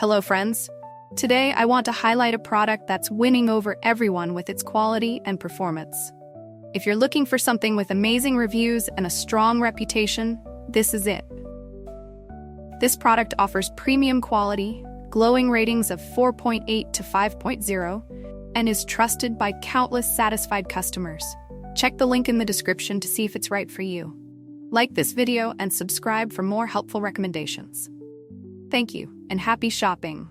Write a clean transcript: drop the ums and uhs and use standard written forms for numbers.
Hello, friends. Today, I want to highlight a product that's winning over everyone with its quality and performance. If you're looking for something with amazing reviews and a strong reputation, this is it. This product offers premium quality, glowing ratings of 4.8 to 5.0, and is trusted by countless satisfied customers. Check the link in the description to see if it's right for you. Like this video and subscribe for more helpful recommendations. Thank you, and happy shopping!